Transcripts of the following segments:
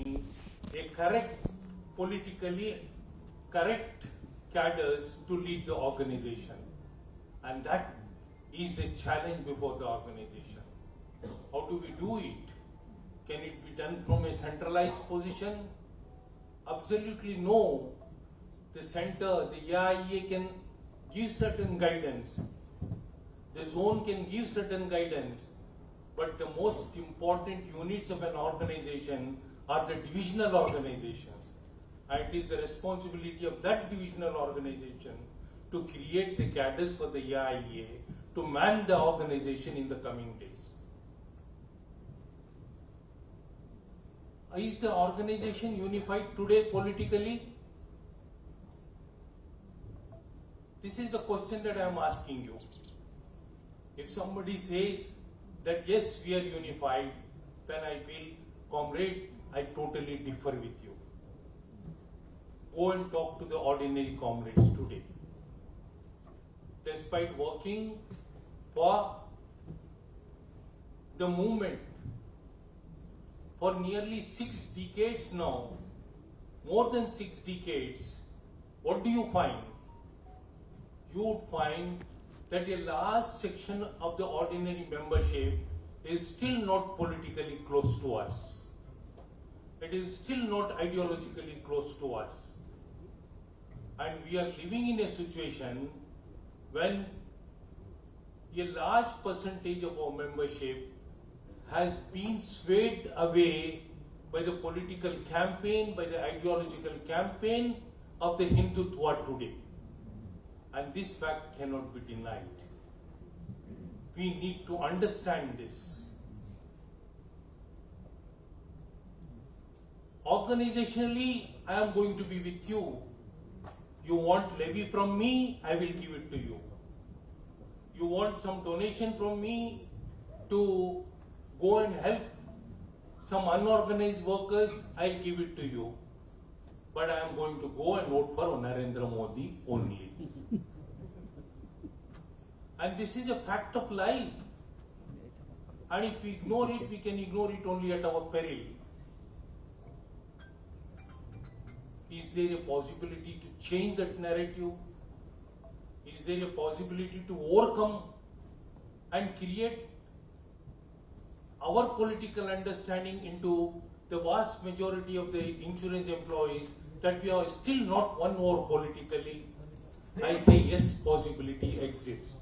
a correct, politically correct cadres to lead the organization. And that is a challenge before the organization. How do we do it? Can it be done from a centralized position? Absolutely no. The center, the AIA can give certain guidance. The zone can give certain guidance. But the most important units of an organization are the divisional organizations. And it is the responsibility of that divisional organization to create the cadres for the AIA to man the organization in the coming days. Is the organization unified today politically? This is the question that I am asking you. If somebody says that yes, we are unified, then I feel, comrade, I totally differ with you. Go and talk to the ordinary comrades today. Despite working for the movement for nearly 6 decades now, more than 6 decades, what do you find? You would find that a large section of the ordinary membership is still not politically close to us. It is still not ideologically close to us. And we are living in a situation when a large percentage of our membership has been swayed away by the political campaign, by the ideological campaign of the Hindutva today. And this fact cannot be denied. We need to understand this. Organizationally, I am going to be with you. You want levy from me, I will give it to you. You want some donation from me to go and help some unorganized workers, I'll give it to you. But I am going to go and vote for Narendra Modi only. And this is a fact of life. And if we ignore it, we can ignore it only at our peril. Is there a possibility to change that narrative? Is there a possibility to overcome and create our political understanding into the vast majority of the insurance employees that we are still not won over politically? I say yes, possibility exists.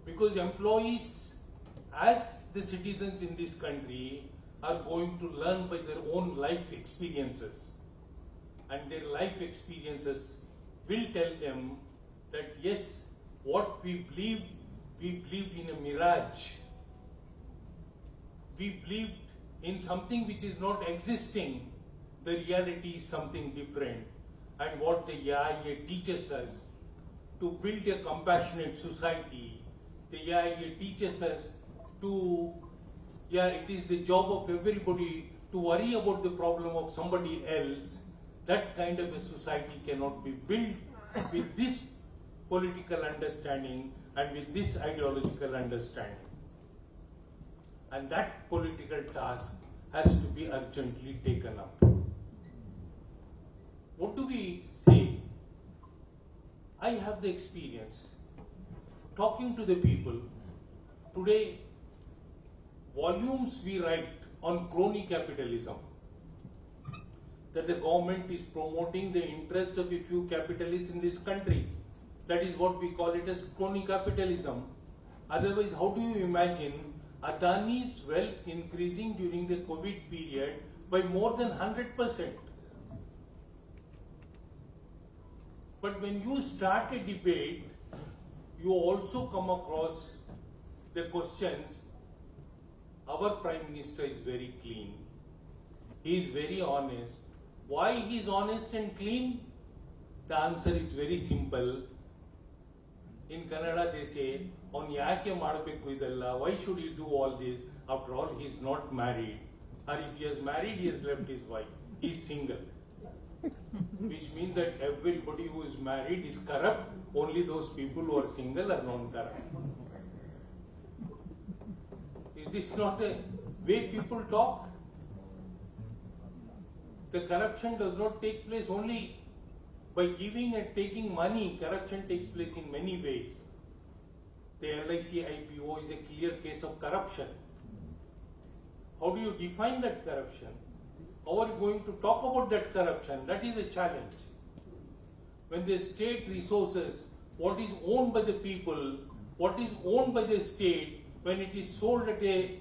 Because employees, as the citizens in this country, are going to learn by their own life experiences. And their life experiences will tell them that yes, what we believed in a mirage. We believed in something which is not existing. The reality is something different. And what the AIA teaches us to build a compassionate society, the AIA teaches us to, it is the job of everybody to worry about the problem of somebody else. That kind of a society cannot be built with this political understanding and with this ideological understanding. And that political task has to be urgently taken up. What do we say? I have the experience talking to the people. Today, volumes we write on crony capitalism, that the government is promoting the interest of a few capitalists in this country. That is what we call it as crony capitalism. Otherwise, how do you imagine Adani's wealth increasing during the COVID period by more than 100%? But when you start a debate, you also come across the questions. Our Prime Minister is very clean. He is very honest. Why he is honest and clean? The answer is very simple. In Kannada they say, "On yake madbeku idella? Why should he do all this? After all, he is not married. Or if he has married, he has left his wife. He is single." Which means that everybody who is married is corrupt. Only those people who are single are non-corrupt. Is this not a way people talk? The corruption does not take place only by giving and taking money. Corruption takes place in many ways. The LIC IPO is a clear case of corruption. How do you define that corruption? How are you going to talk about that corruption? That is a challenge. When the state resources, what is owned by the people, what is owned by the state, when it is sold at a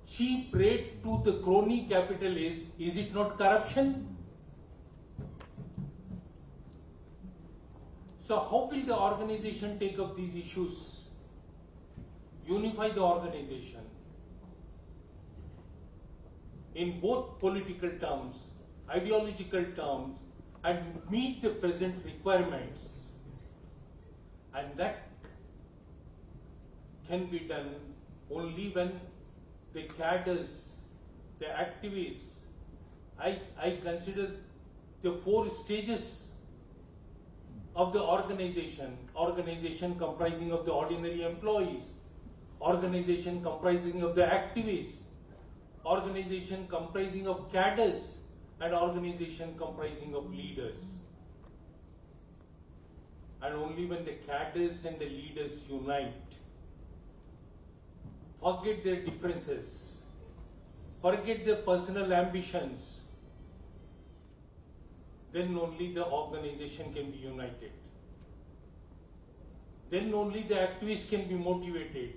cheap rate to the crony capitalists, is it not corruption? So how will the organization take up these issues? Unify the organization in both political terms, ideological terms, and meet the present requirements. And that can be done only when the cadres, the activists, I consider the 4 stages of the organization comprising of the ordinary employees, organization comprising of the activists, organization comprising of cadres, and organization comprising of leaders. And only when the cadres and the leaders unite, forget their differences, forget their personal ambitions, then only the organization can be united. Then only the activists can be motivated.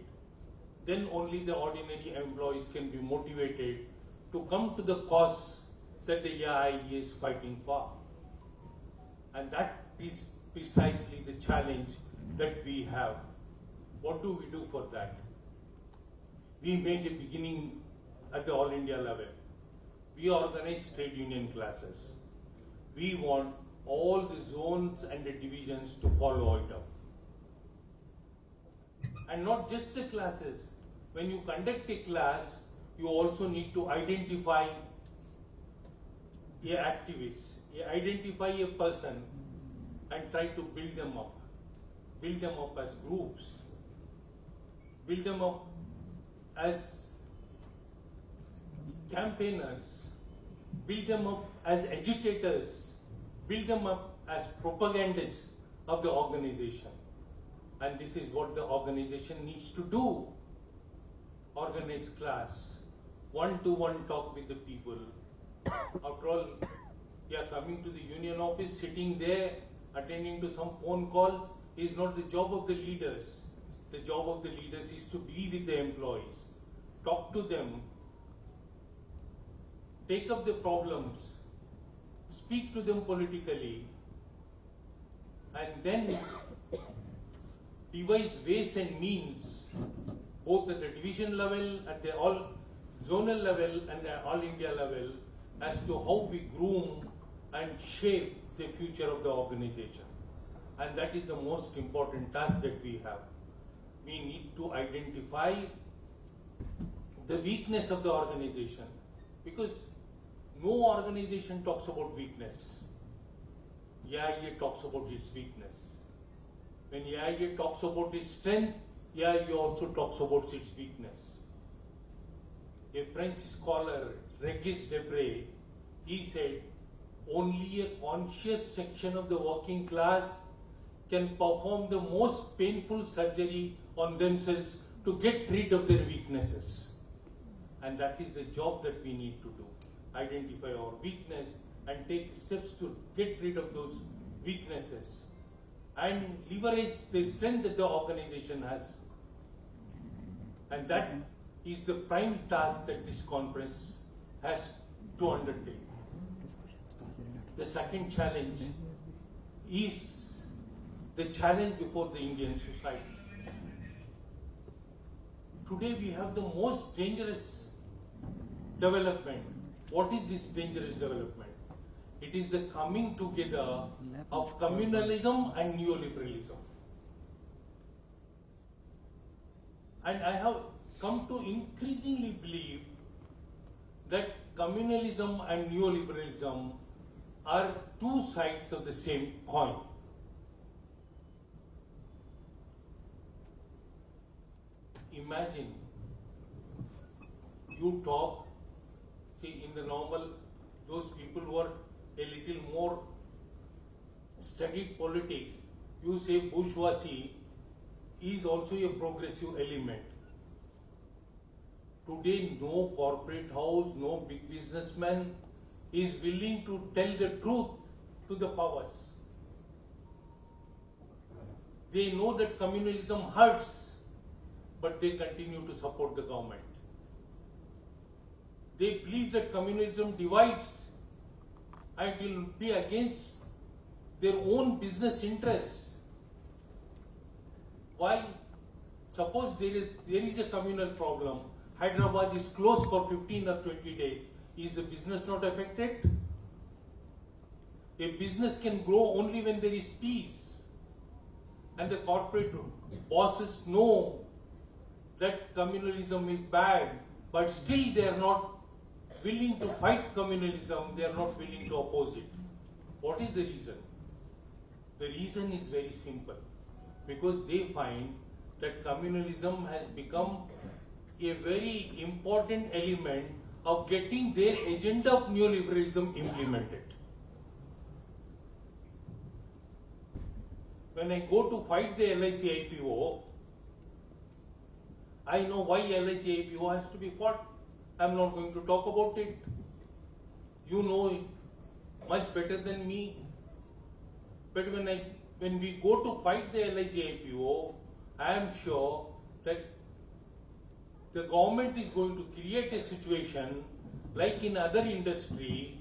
Then only the ordinary employees can be motivated to come to the cause that the AIE is fighting for. And that is precisely the challenge that we have. What do we do for that? We made a beginning at the All India level. We organize trade union classes. We want all the zones and the divisions to follow it up. And not just the classes. When you conduct a class, you also need to identify a activist, identify a person, and try to build them up. Build them up as groups. Build them up as campaigners. Build them up as agitators. Build them up as propagandists of the organization. And this is what the organization needs to do. Organize class, one-to-one talk with the people. After all, we are coming to the union office, sitting there, attending to some phone calls is not the job of the leaders. The job of the leaders is to be with the employees, talk to them, take up the problems, speak to them politically, and then devise ways and means, both at the division level, at the all zonal level, and the all India level, as to how we groom and shape the future of the organization. And that is the most important task that we have. We need to identify the weakness of the organization, because no organization talks about weakness. AIA talks about its weakness. When AIA talks about its strength, AIA also talks about its weakness. A French scholar, Regis Debray, he said, only a conscious section of the working class can perform the most painful surgery on themselves to get rid of their weaknesses. And that is the job that we need to do. Identify our weakness and take steps to get rid of those weaknesses and leverage the strength that the organization has. And that is the prime task that this conference has to undertake. The second challenge is the challenge before the Indian society. Today we have the most dangerous development. What is this dangerous development? It is the coming together of communalism and neoliberalism. And I have come to increasingly believe that communalism and neoliberalism are two sides of the same coin. Imagine you talk, see, in the normal those people who are a little more studied politics, you say bourgeoisie is also a progressive element. Today, no corporate house, no big businessman is willing to tell the truth to the powers. They know that communalism hurts, but they continue to support the government. They believe that communalism divides and will be against their own business interests. Why? Suppose there is a communal problem. Hyderabad is closed for 15 or 20 days. Is the business not affected? A business can grow only when there is peace. And the corporate bosses know that communalism is bad, but still they are not willing to fight communalism, they are not willing to oppose it. What is the reason? The reason is very simple. Because they find that communalism has become a very important element of getting their agenda of neoliberalism implemented. When I go to fight the LIC IPO, I know why LIC IPO has to be fought. I'm not going to talk about it. You know it much better than me. But when we go to fight the LIC IPO, I am sure that the government is going to create a situation like in other industry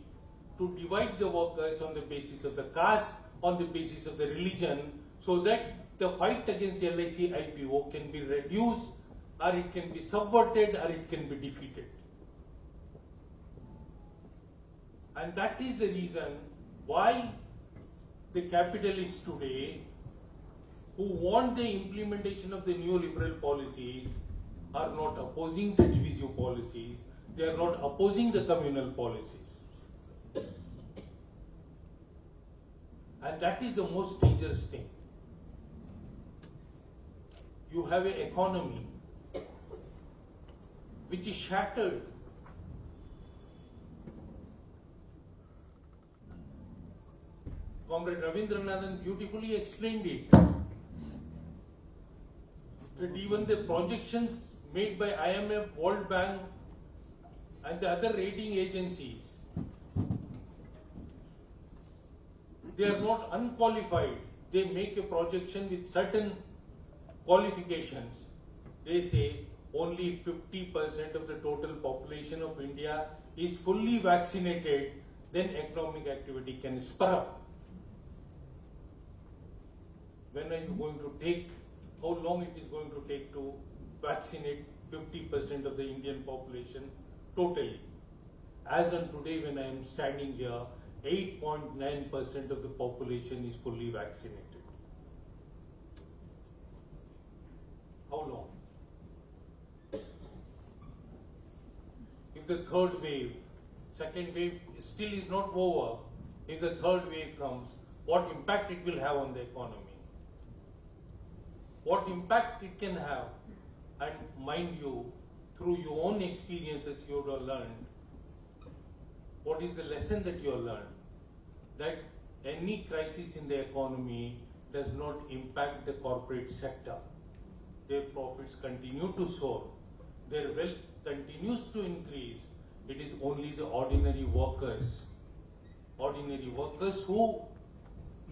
to divide the workers on the basis of the caste, on the basis of the religion, so that the fight against LIC IPO can be reduced, or it can be subverted, or it can be defeated. And that is the reason why the capitalists today who want the implementation of the neoliberal policies are not opposing the divisive policies, they are not opposing the communal policies. And that is the most dangerous thing. You have an economy which is shattered. Comrade Ravindranathan beautifully explained it. That even the projections made by IMF, World Bank and the other rating agencies, they are not unqualified. They make a projection with certain qualifications. They say only 50% of the total population of India is fully vaccinated, then economic activity can spur up. When are you going to take, how long it is going to take to vaccinate 50% of the Indian population totally? As on today when I am standing here, 8.9% of the population is fully vaccinated. How long? If the third wave, second wave still is not over, if the third wave comes, what impact it will have on the economy? What impact it can have? And mind you, through your own experiences you have learned, what is the lesson that you have learned? That any crisis in the economy does not impact the corporate sector. Their profits continue to soar. Their wealth continues to increase. It is only the ordinary workers who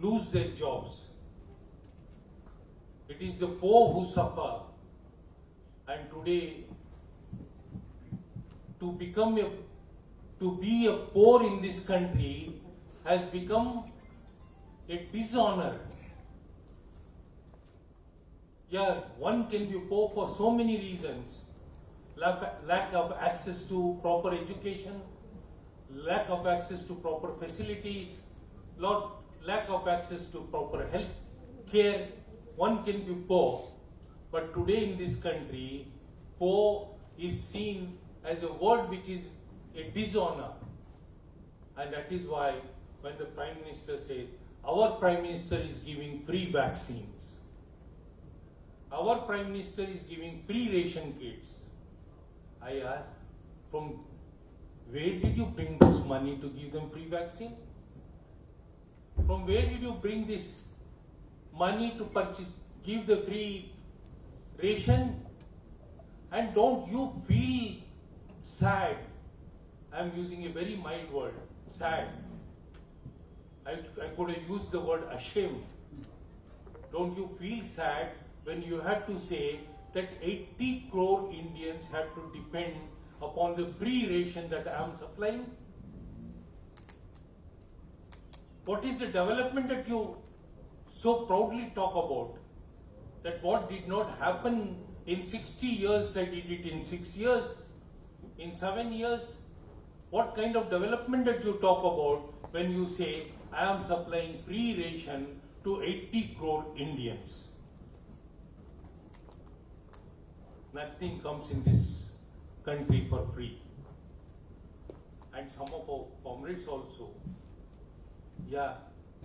lose their jobs. It is the poor who suffer. And today, to be a poor in this country has become a dishonor. Yeah, one can be poor for so many reasons. Lack of access to proper education, lack of access to proper facilities, lack of access to proper health care. One can be poor. But today in this country, poor is seen as a word which is a dishonor. And that is why when the Prime Minister says, our Prime Minister is giving free vaccines, our Prime Minister is giving free ration kits, I ask, from where did you bring this money to give them free vaccine? From where did you bring this money to purchase, give the free ration? And don't you feel sad? I am using a very mild word, sad. I could have used the word ashamed. Don't you feel sad when you have to say that 80 crore Indians have to depend upon the free ration that I am supplying? What is the development that you so proudly talk about? That what did not happen in 60 years, I did it in 6 years, in 7 years? What kind of development that you talk about when you say, I am supplying free ration to 80 crore Indians? Nothing comes in this country for free. And some of our comrades also, yeah,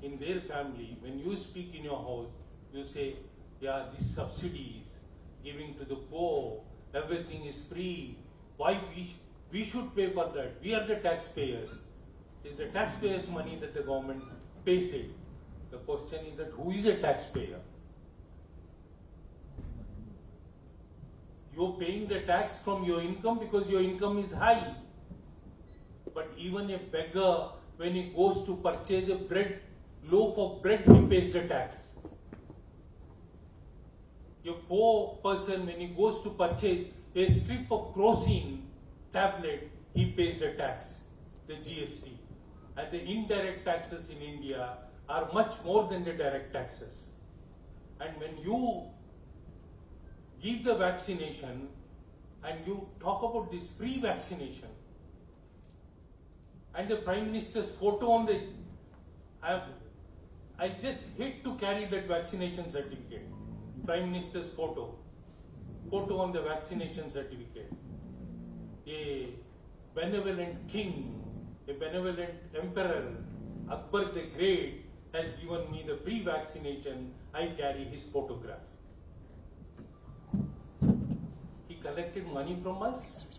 in their family, when you speak in your house, you say, yeah, these subsidies, giving to the poor, everything is free. Why we should pay for that? We are the taxpayers. It is the taxpayers' money that the government pays it. The question is that who is a taxpayer? You are paying the tax from your income because your income is high. But even a beggar, when he goes to purchase a loaf of bread, he pays the tax. A poor person, when he goes to purchase a strip of kerosene tablet, he pays the tax, the GST. And the indirect taxes in India are much more than the direct taxes. And when you give the vaccination and you talk about this free vaccination, and the Prime Minister's photo on the, I just hate to carry that vaccination certificate. Prime Minister's photo on the vaccination certificate. A benevolent king, a benevolent emperor, Akbar the Great, has given me the free vaccination. I carry his photograph. He collected money from us.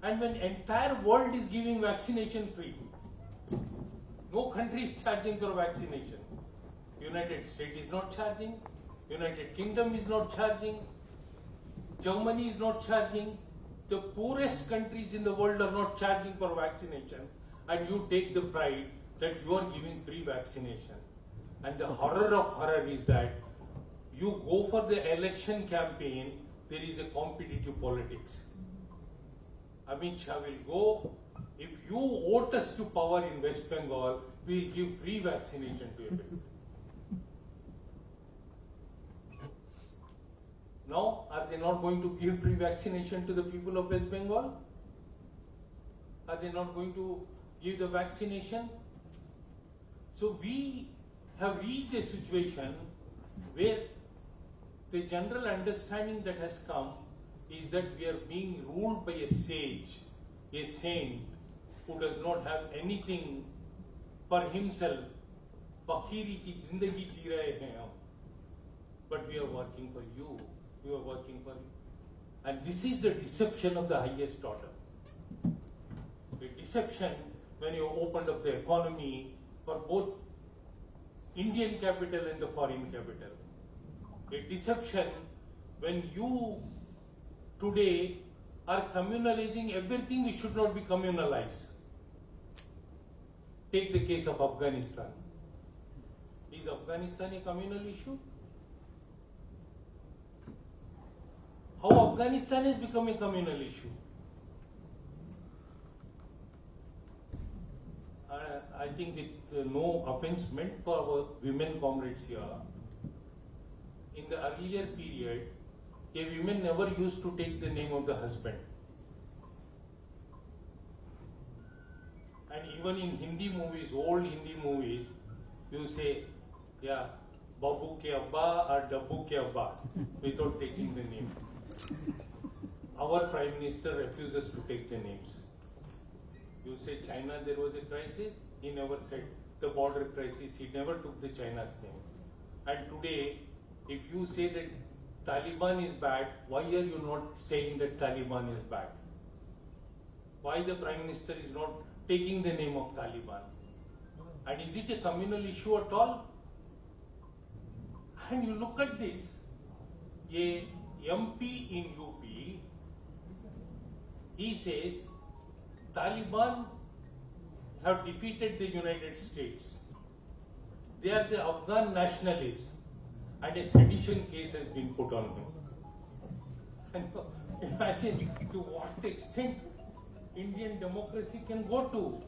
And when entire world is giving vaccination free, no country is charging for vaccination. United States is not charging, United Kingdom is not charging, Germany is not charging, the poorest countries in the world are not charging for vaccination, and you take the pride that you are giving free vaccination. And the horror of horror is that you go for the election campaign, there is a competitive politics. Amit Shah will go, if you vote us to power in West Bengal, we will give free vaccination to everybody. Now, are they not going to give free vaccination to the people of West Bengal? Are they not going to give the vaccination? So we have reached a situation where the general understanding that has come is that we are being ruled by a sage, a saint, who does not have anything for himself. Fakiri ki zindagi ji rahe hain hum. But we are working for you. We are working for you. And this is the deception of the highest order. The deception when you opened up the economy for both Indian capital and the foreign capital. A deception when you today are communalizing everything which should not be communalized. Take the case of Afghanistan. Is Afghanistan a communal issue? How Afghanistan has become a communal issue? I think with no offense meant for our women comrades here, in the earlier period, a woman never used to take the name of the husband. And even in Hindi movies, old Hindi movies, you say, yeah, Babu ke Abba or Dabbu ke Abba, without taking the name. Our Prime Minister refuses to take the names. You say China, there was a crisis, he never said the border crisis, he never took the China's name. And today, if you say that Taliban is bad, why are you not saying that Taliban is bad? Why the Prime Minister is not taking the name of Taliban? And is it a communal issue at all? And you look at this, a MP in UP, he says Taliban have defeated the United States. They are the Afghan nationalists, and a sedition case has been put on him. And imagine to what extent Indian democracy can go to.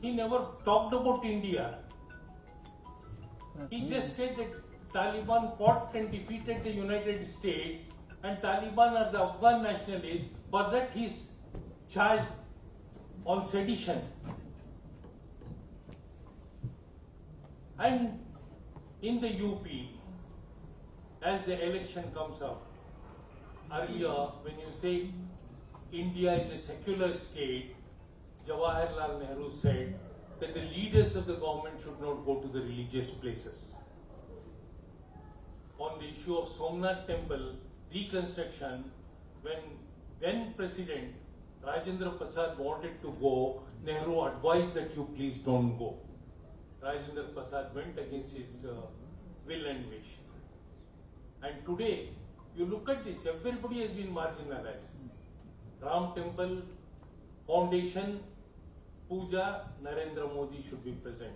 He never talked about India. He just said that Taliban fought and defeated the United States, and Taliban are the Afghan nationalists. For that he is charged on sedition. And in the UP, as the election comes up, earlier when you say India is a secular state, Jawaharlal Nehru said that the leaders of the government should not go to the religious places. On the issue of Somnath Temple reconstruction, when then President Rajendra Prasad wanted to go, Nehru advised that you please don't go. Rajendra Prasad went against his will and wish. And today, you look at this, everybody has been marginalized. Ram Temple, Foundation, Puja, Narendra Modi should be present.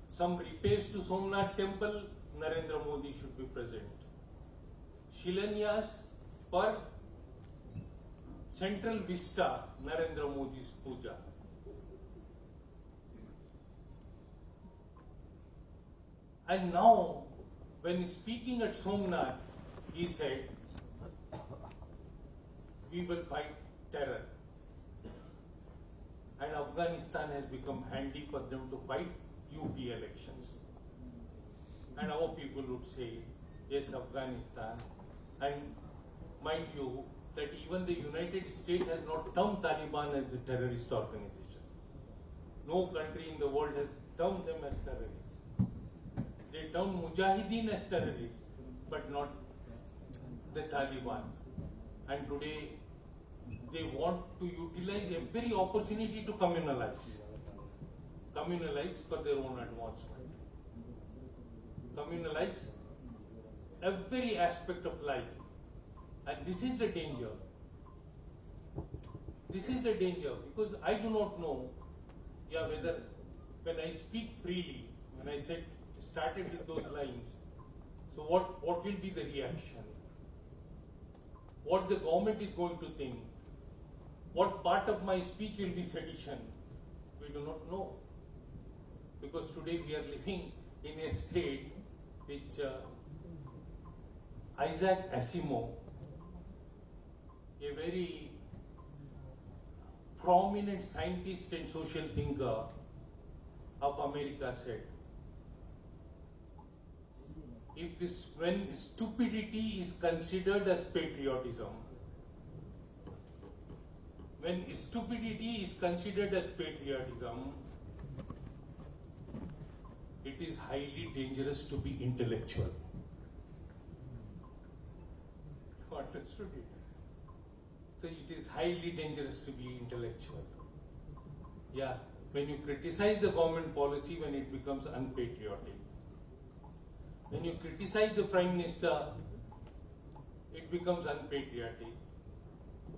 Some repairs to Somnath Temple, Narendra Modi should be present. Shilanyas for Central Vista, Narendra Modi's Puja. And now, when speaking at Somnath, he said, we will fight terror. And Afghanistan has become handy for them to fight UP elections. And our people would say, yes, Afghanistan. And mind you, that even the United States has not termed Taliban as the terrorist organization. No country in the world has termed them as terrorists. They term Mujahideen as terrorists, but not the Taliban. And today, they want to utilize every opportunity to communalize. Communalize for their own advancement. Communalize every aspect of life. And this is the danger. This is the danger, because I do not know whether when I speak freely, when I started with those lines, so what will be the reaction? What the government is going to think? What part of my speech will be sedition? We do not know. Because today we are living in a state which Isaac Asimov, a very prominent scientist and social thinker of America, said, when stupidity is considered as patriotism, it is highly dangerous to be intellectual. You understood it? So it is highly dangerous to be intellectual. Yeah, when you criticize the government policy, when it becomes unpatriotic. When you criticize the Prime Minister, it becomes unpatriotic.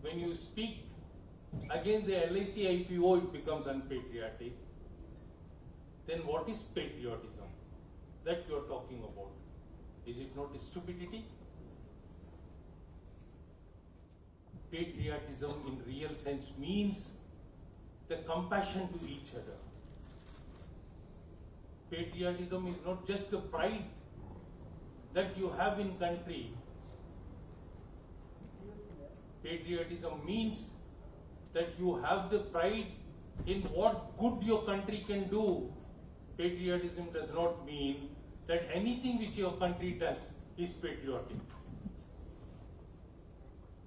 When you speak against the LIC IPO, it becomes unpatriotic. Then what is patriotism that you are talking about? Is it not stupidity? Patriotism in real sense means the compassion to each other. Patriotism is not just the pride that you have in country. Patriotism means that you have the pride in what good your country can do. Patriotism does not mean that anything which your country does is patriotic.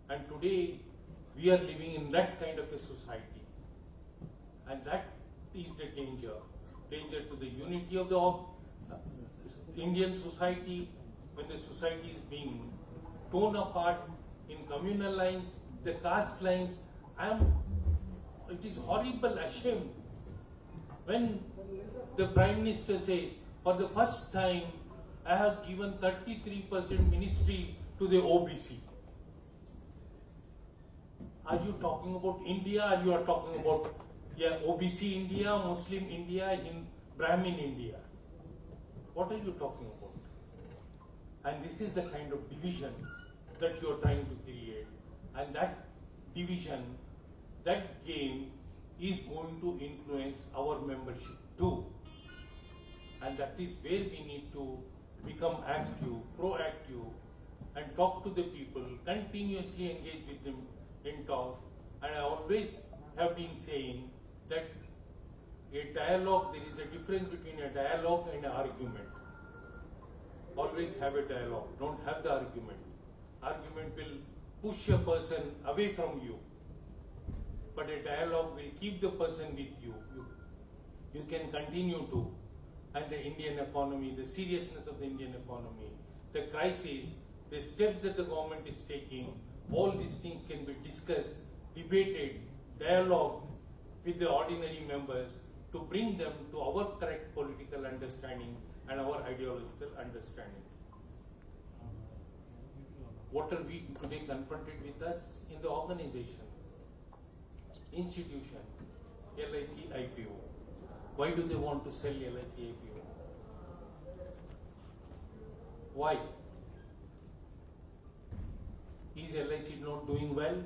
And today we are living in that kind of a society. And that is the danger. Danger to the unity of the Indian society, when the society is being torn apart in communal lines, the caste lines. It is horrible, ashamed when the Prime Minister says, for the first time, I have given 33% ministry to the OBC. Are you talking about India, or you are talking about OBC India, Muslim India, Brahmin India? What are you talking about? And this is the kind of division that you are trying to create. And that division, that game is going to influence our membership too. And that is where we need to become active, proactive, and talk to the people, continuously engage with them in talks. And I always have been saying that a dialogue, there is a difference between a dialogue and an argument. Always have a dialogue, don't have the argument. Argument will push a person away from you, but a dialogue will keep the person with you. You can continue to. And the Indian economy, the seriousness of the Indian economy, the crisis, the steps that the government is taking, all these things can be discussed, debated, dialogue with the ordinary members to bring them to our correct political understanding and our ideological understanding. What are we today confronted with us in the organization, institution, LIC IPO? Why do they want to sell LIC IPO? Why? Is LIC not doing well?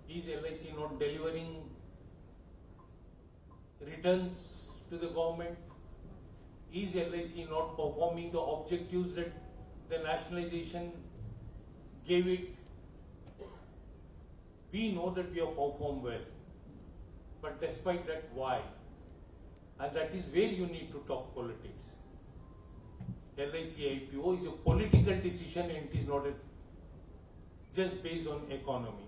Is LIC not delivering returns to the government? Is LIC not performing the objectives that the nationalization gave it? We know that we have performed well, but despite that, why? And that is where you need to talk politics. LIC IPO is a political decision, and it is not just based on economy.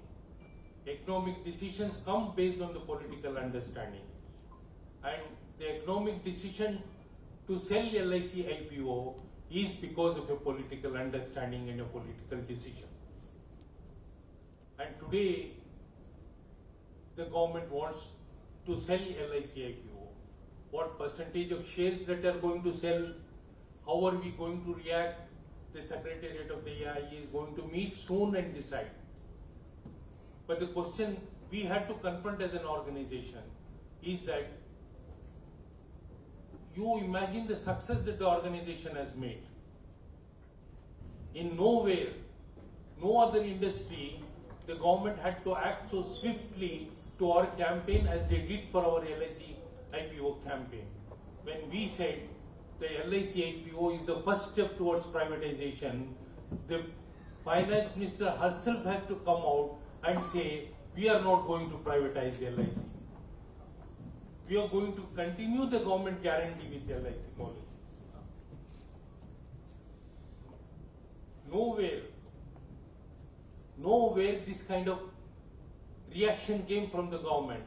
Economic decisions come based on the political understanding. And the economic decision to sell LIC IPO is because of a political understanding and a political decision. And today, the government wants to sell LIC IPO. What percentage of shares that are going to sell? How are we going to react? The Secretariat of the AIE is going to meet soon and decide. But the question we had to confront as an organization is that you imagine the success that the organization has made. In nowhere, no other industry, the government had to act so swiftly to our campaign as they did for our LIC IPO campaign. When we said the LIC IPO is the first step towards privatization, the finance minister herself had to come out and say, we are not going to privatize LIC. We are going to continue the government guarantee with LIC policies. Nowhere this kind of reaction came from the government,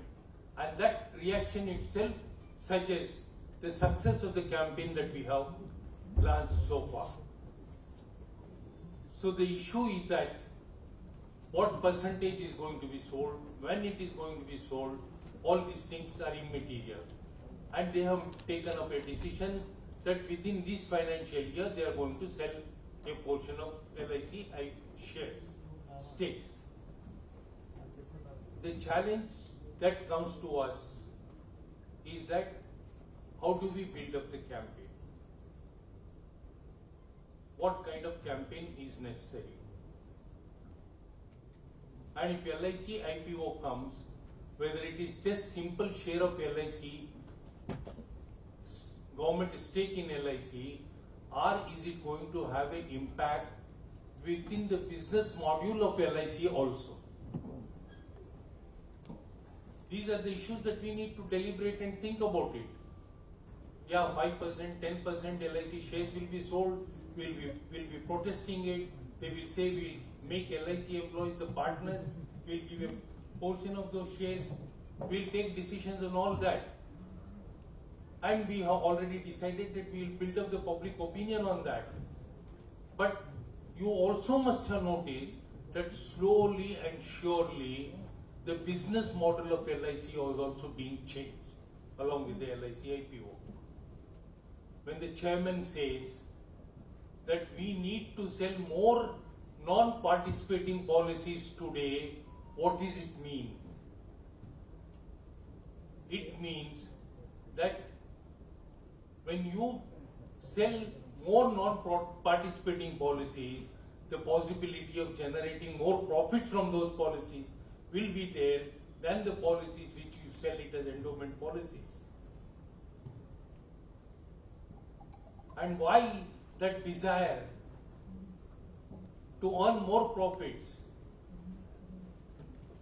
and that reaction itself suggests the success of the campaign that we have launched so far. So the issue is that what percentage is going to be sold, when it is going to be sold, all these things are immaterial. And they have taken up a decision that within this financial year they are going to sell a portion of LIC shares, stakes. The challenge that comes to us is that how do we build up the campaign? What kind of campaign is necessary? And if LIC IPO comes, whether it is just simple share of LIC, government stake in LIC, or is it going to have an impact within the business module of LIC also? These are the issues that we need to deliberate and think about it. Yeah, 5%, 10% LIC shares will be sold, we'll be protesting it, they will say we'll make LIC employees the partners, we'll give a portion of those shares, we'll take decisions on all that. And we have already decided that we will build up the public opinion on that. But you also must have noticed that slowly and surely the business model of LIC is also being changed along with the LIC IPO. When the chairman says that we need to sell more non-participating policies today, what does it mean? It means that when you sell more non-participating policies, the possibility of generating more profits from those policies will be there than the policies which you sell it as endowment policies. And why that desire to earn more profits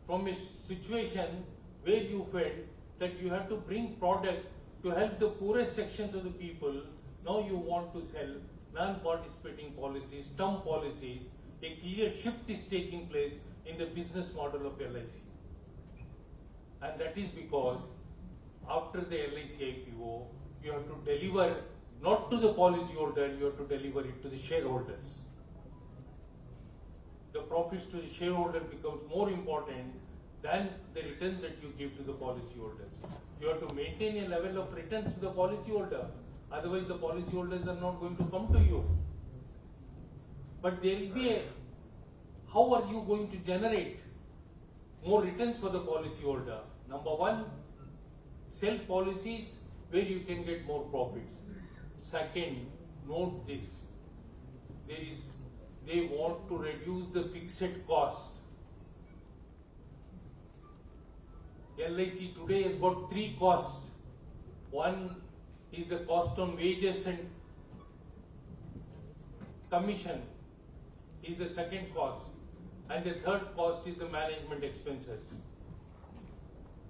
from a situation where you felt that you have to bring product to help the poorest sections of the people? Now you want to sell non-participating policies, term policies. A clear shift is taking place in the business model of LIC. And that is because after the LIC IPO, you have to deliver not to the policyholder, you have to deliver it to the shareholders. The profits to the shareholder becomes more important than the returns that you give to the policyholders. You have to maintain a level of returns to the policyholder. Otherwise, the policyholders are not going to come to you. But there will be how are you going to generate more returns for the policyholder? Number one, sell policies where you can get more profits. Second, note this, they want to reduce the fixed cost. LIC today has got three costs. One is the cost on wages and commission is the second cost, and the third cost is the management expenses.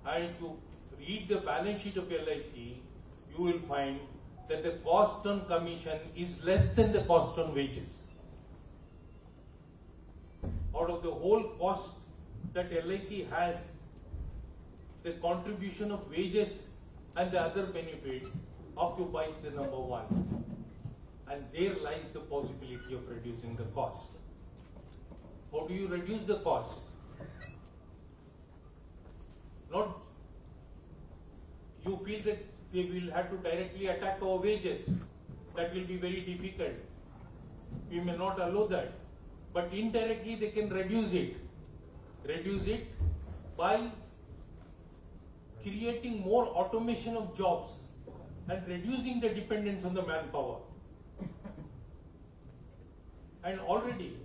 And if you read the balance sheet of LIC, you will find that the cost on commission is less than the cost on wages. Out of the whole cost that LIC has, the contribution of wages and the other benefits occupies the number one. And there lies the possibility of reducing the cost. How do you reduce the cost? Not you feel that they will have to directly attack our wages. That will be very difficult. We may not allow that. But indirectly they can reduce it. Reduce it by creating more automation of jobs and reducing the dependence on the manpower. And already,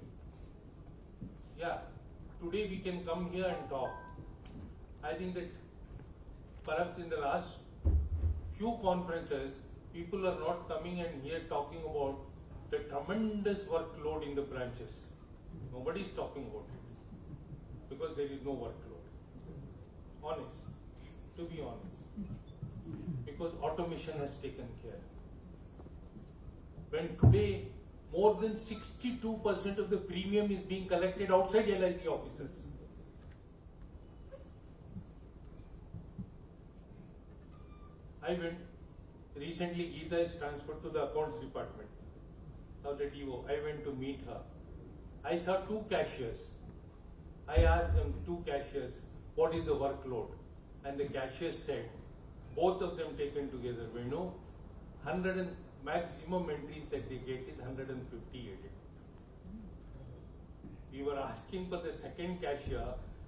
today we can come here and talk. I think that perhaps in the last few conferences, people are not coming and here talking about the tremendous workload in the branches. Nobody is talking about it because there is no workload. Honest, to be honest, because automation has taken care. When today more than 62% of the premium is being collected outside LIC offices. I went recently, Geeta is transferred to the accounts department of the DO. I went to meet her. I saw two cashiers. I asked them, two cashiers, what is the workload? And the cashiers said, both of them taken together, we know, maximum entries that they get is 150 a day. We were asking for the second cashier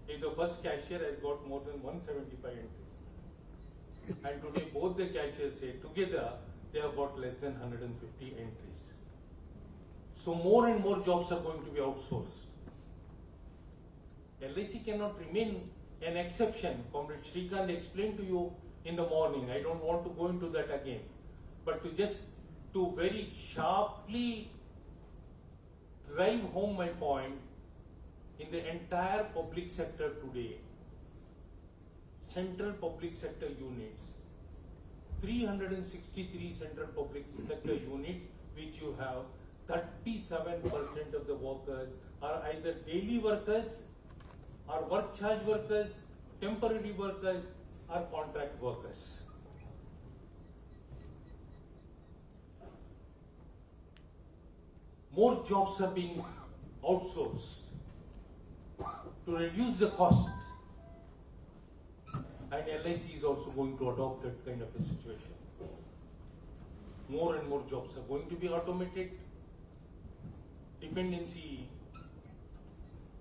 if the first cashier has got more than 175 entries. And today both the cashiers say together they have got less than 150 entries. So more and more jobs are going to be outsourced. LIC cannot remain an exception. Comrade Shrikant explained to you in the morning. I don't want to go into that again. But to very sharply drive home my point, in the entire public sector today, central public sector units, 363 central public sector units which you have, 37% of the workers are either daily workers, or work charge workers, temporary workers, or contract workers. more jobs are being outsourced to reduce the cost, and LIC is also going to adopt that kind of a situation. More and more jobs are going to be automated. Dependency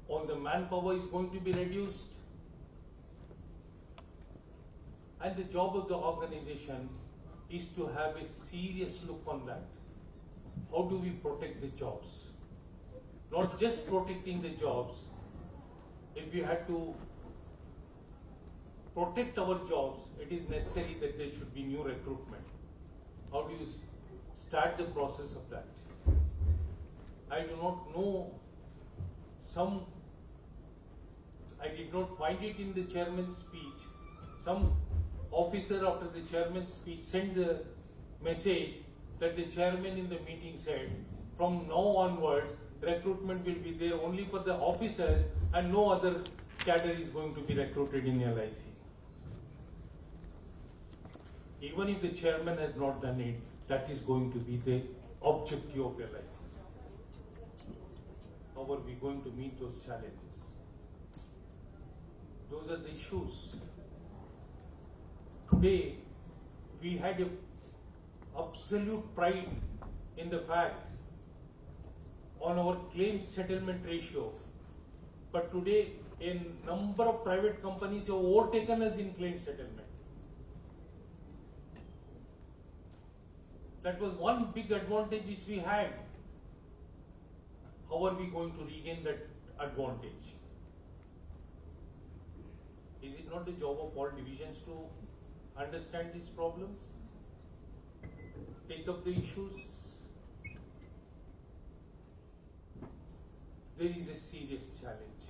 on the manpower is going to be reduced, and the job of the organization is to have a serious look on that. How do we protect the jobs? Not just protecting the jobs. If we had to protect our jobs, it is necessary that there should be new recruitment. How do you start the process of that? I do not know I did not find it in the chairman's speech. Some officer after the chairman's speech sent the message that the chairman in the meeting said, from now onwards, recruitment will be there only for the officers and no other cadre is going to be recruited in LIC. Even if the chairman has not done it, that is going to be the objective of LIC. How are we going to meet those challenges? Those are the issues. Today, we had an absolute pride in the fact on our claims settlement ratio. But today, a number of private companies have overtaken us in claims settlement. That was one big advantage which we had. How are we going to regain that advantage? Is it not the job of all divisions to understand these problems? Take up the issues? There is a serious challenge.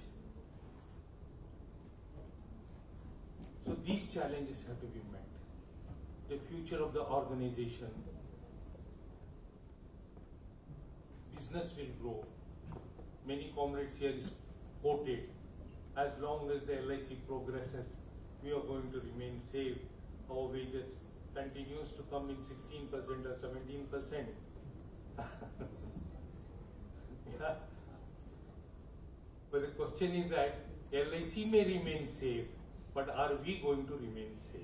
So these challenges have to be met. The future of the organization, business will grow. Many comrades here is quoted, as long as the LIC progresses, we are going to remain safe. Our wages continues to come in 16% or 17%. Yeah. But the question is that LIC may remain safe, but are we going to remain safe?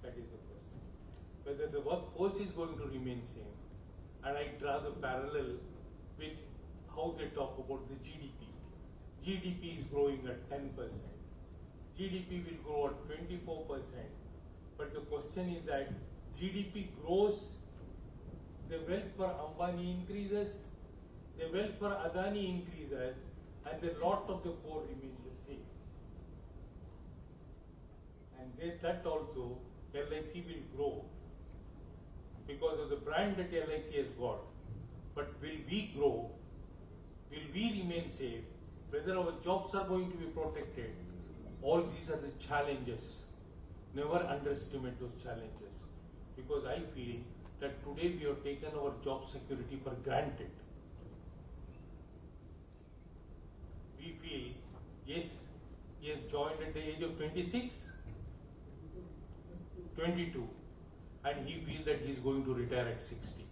That is the question. Whether the workforce is going to remain safe. And I draw the parallel with how they talk about the GDP. GDP is growing at 10%. GDP will grow at 24%. But the question is that GDP grows, the wealth for Ambani increases, the wealth for Adani increases, and the lot of the poor remains the same. And that also LIC will grow because of the brand that LIC has got. But will we grow? Will we remain safe? Whether our jobs are going to be protected? All these are the challenges. Never underestimate those challenges. Because I feel that today we have taken our job security for granted. We feel, yes, he has joined at the age of 26, 22, and he feels that he is going to retire at 60.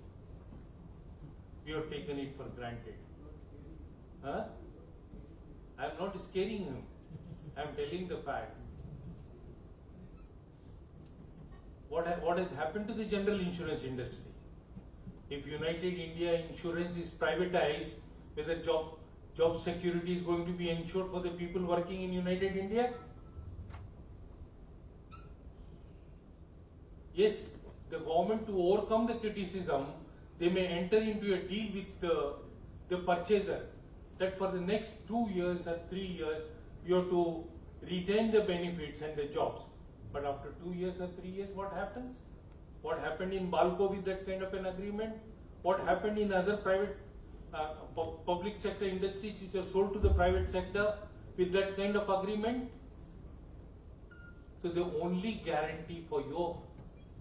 We have taken it for granted. Huh? I am not scaring him. I am telling the fact. What has happened to the general insurance industry? If United India Insurance is privatized, whether job security is going to be ensured for the people working in United India? Yes, the government, to overcome the criticism, they may enter into a deal with the purchaser that for the next 2 years or 3 years, you have to retain the benefits and the jobs. But after 2 years or 3 years, what happens? What happened in Balco with that kind of an agreement? What happened in other private public sector industries which are sold to the private sector with that kind of agreement? So the only guarantee for your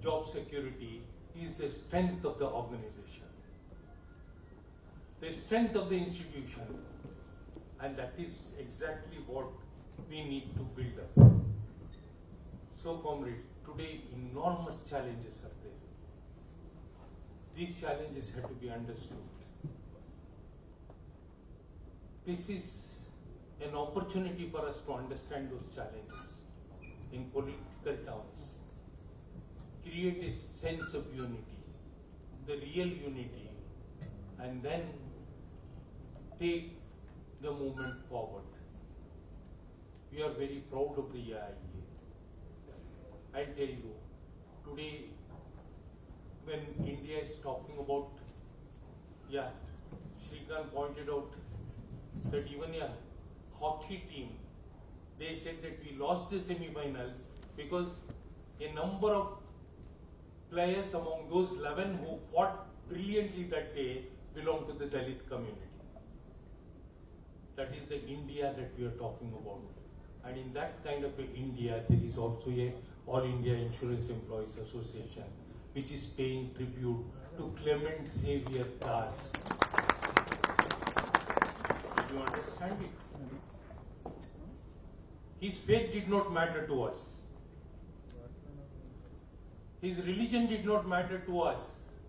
job security is the strength of the organization, the strength of the institution, and that is exactly what we need to build up. So comrades, today enormous challenges are there. These challenges have to be understood. this is an opportunity for us to understand those challenges in political terms, create a sense of unity, the real unity, and then take the movement forward. We are very proud of the AIA. I'll tell you, today when India is talking about, Shrikant pointed out that even a hockey team, they said that we lost the semi-finals because a number of players among those 11 who fought brilliantly that day belong to the Dalit community. That is the India that we are talking about. And in that kind of a India, there is also a All India Insurance Employees Association, which is paying tribute to Clement Xavier Das. Do you understand it? His faith did not matter to us. His religion did not matter to us.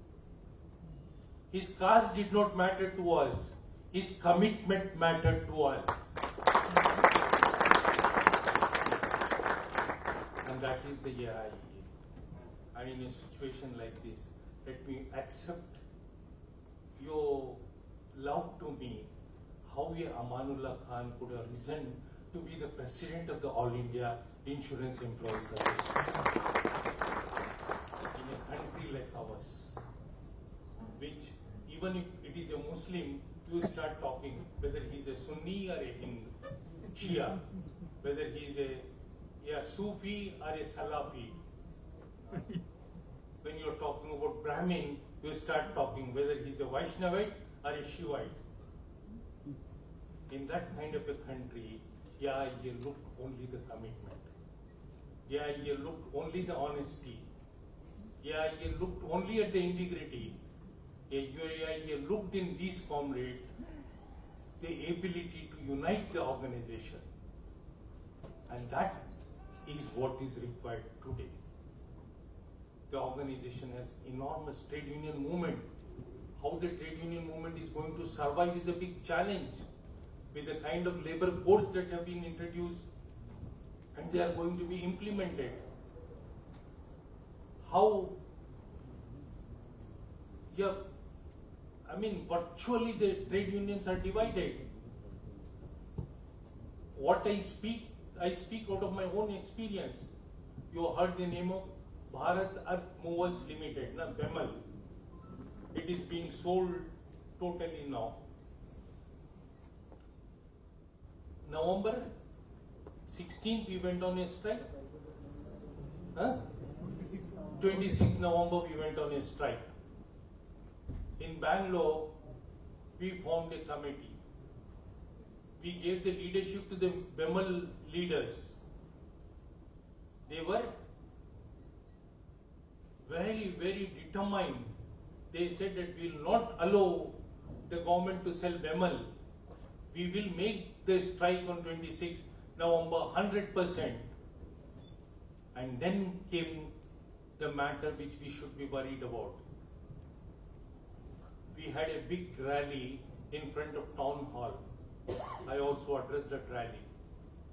His caste did not matter to us. His commitment mattered to us. And that is the AIA. And in a situation like this, let me accept your love to me, how Amanullah Khan could have risen to be the president of the All India Insurance Employees Association. In a country like ours, which even if it is a Muslim, you start talking whether he is a Sunni or a Hindu, Shia, whether he is a Sufi or a Salafi. When you are talking about Brahmin, you start talking whether he is a Vaishnavite or a Shivite. In that kind of a country, you looked only the commitment. You looked only the honesty. You looked only at the integrity. You looked in these comrades the ability to unite the organization. And that is what is required today. The organization has enormous trade union movement. How the trade union movement is going to survive is a big challenge with the kind of labor codes that have been introduced and they are going to be implemented. How, virtually the trade unions are divided. What I speak out of my own experience. You heard the name of Bharat Earth Movers Limited, BEML. It is being sold totally now. November 16th we went on a strike. 26th November we went on a strike. In Bangalore, we formed a committee. We gave the leadership to the BEML leaders. They were very, very determined. They said that we will not allow the government to sell BEML. We will make the strike on 26th November 100%. And then came the matter which we should be worried about. We had a big rally in front of Town Hall. I also addressed that rally.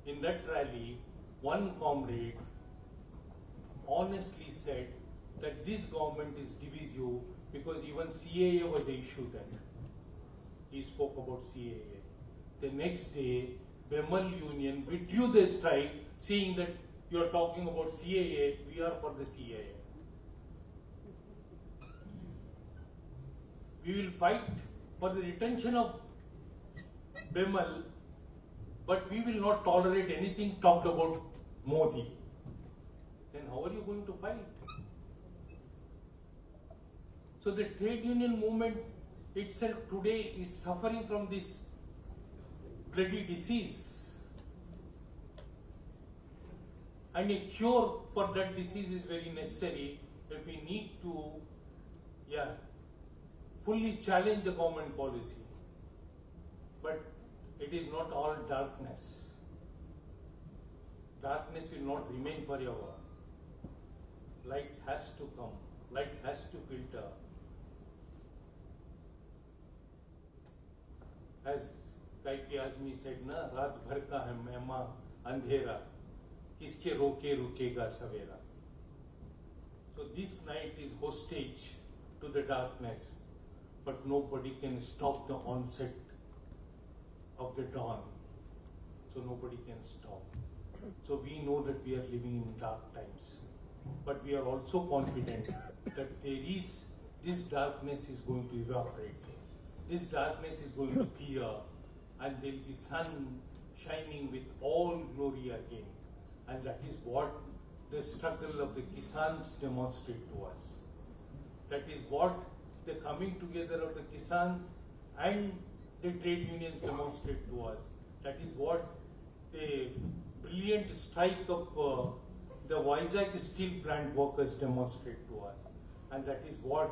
In that rally, one comrade honestly said that this government is divisive because even CAA was the issue then. He spoke about CAA. The next day, BEML union withdrew the strike, saying that you are talking about CAA, we are for the CAA. We will fight for the retention of BEML, but we will not tolerate anything talked about Modi. Then how are you going to fight? So the trade union movement itself today is suffering from this bloody disease. And a cure for that disease is very necessary if we need to fully challenge the government policy. But it is not all darkness. Darkness will not remain forever. Light has to come. Light has to filter. As like Yazmi said, na, रात भर का है मेहमा अंधेरा, किसके रोके रुकेगा सवेरा. So this night is hostage to the darkness, but nobody can stop the onset of the dawn. So nobody can stop. So we know that we are living in dark times, but we are also confident that this darkness is going to evaporate. This darkness is going to clear, and there will be sun shining with all glory again. And that is what the struggle of the Kisans demonstrate to us. That is what the coming together of the Kisans and the trade unions demonstrate to us. That is what the brilliant strike of the Vizag steel plant workers demonstrate to us. And that is what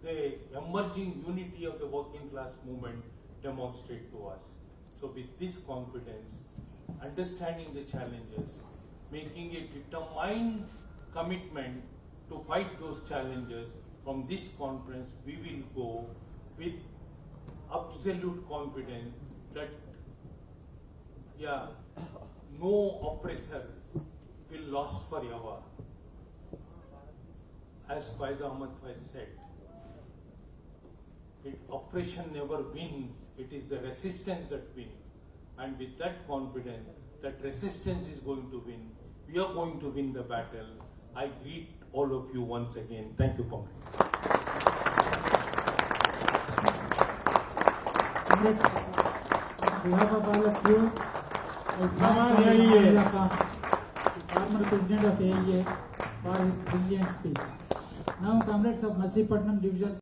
the emerging unity of the working class movement demonstrate to us. So with this confidence, understanding the challenges, making a determined commitment to fight those challenges, from this conference we will go with absolute confidence that no oppressor will last forever. As Faiz Ahmad Faiz said, oppression never wins, it is the resistance that wins. And with that confidence that resistance is going to win, we are going to win the battle. I greet all of you once again. Thank you, comrade. Comrades, on behalf of all of you, I thank the former president of AIA for his brilliant speech. Now, comrades of Machilipatnam Division.